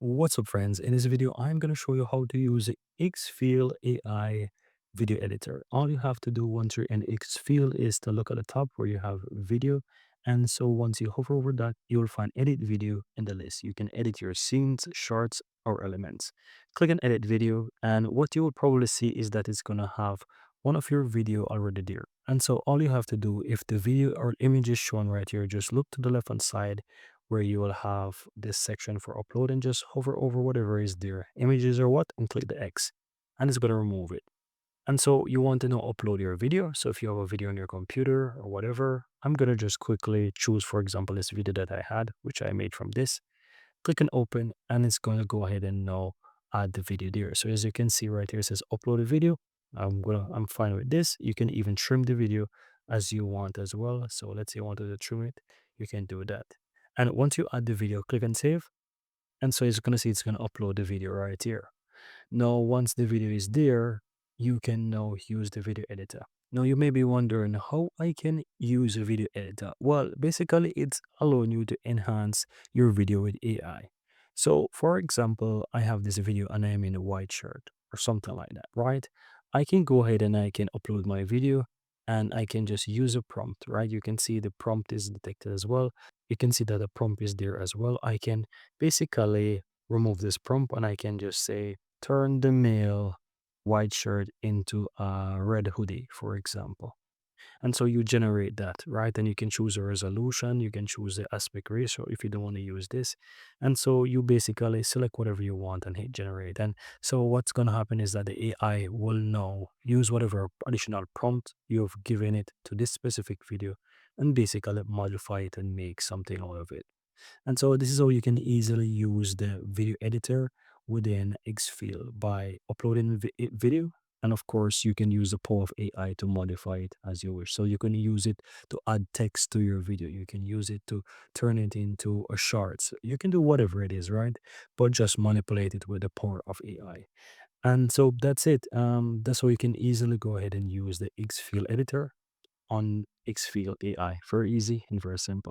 What's up, friends? In this video, I'm going to show you how to use Higgsfield AI Video Editor. All you have to do once you're in Higgsfield is to look at the top where you have video. And so once you hover over that, you'll find Edit Video in the list. You can edit your scenes, shorts, or elements. Click on Edit Video, and what you will probably see is that it's going to have one of your video already there. And so all you have to do, if the video or image is shown right here, just look to the left-hand side where you will have this section for upload and just hover over whatever is there, images or what, and click the X, and it's going to remove it. And so you want to now upload your video. So if you have a video on your computer or whatever, I'm going to just quickly choose, for example, this video that I had, which I made from this. Click on open, and it's going to go ahead and now add the video there. So as you can see right here, it says upload a video. I'm fine with this. You can even trim the video as you want as well. So let's say you wanted to trim it, you can do that. And once you add the video, click and save. And so it's going to see it's going to upload the video right here. Now, once the video is there, you can now use the video editor. Now, you may be wondering how I can use a video editor. Well, basically, it's allowing you to enhance your video with AI. So, for example, I have this video and I am in a white shirt or something like that, right? I can go ahead and I can upload my video and I can just use a prompt, right? You can see the prompt is detected as well. You can see that the prompt is there as well. I can basically remove this prompt and I can just say, turn the male white shirt into a red hoodie, for example. And so you generate that, right? And you can choose a resolution, you can choose the aspect ratio if you don't want to use this. And so you basically select whatever you want and hit generate. And so what's going to happen is that the AI will now use whatever additional prompt you've given it to this specific video and basically modify it and make something out of it. And so this is how you can easily use the video editor within Xfeel by uploading video. And of course, you can use the power of AI to modify it as you wish. So you can use it to add text to your video. You can use it to turn it into a shorts. You can do whatever it is, right? But just manipulate it with the power of AI. And so that's it. That's how you can easily go ahead and use the Xfeel editor on Xfeel AI. Very easy and very simple.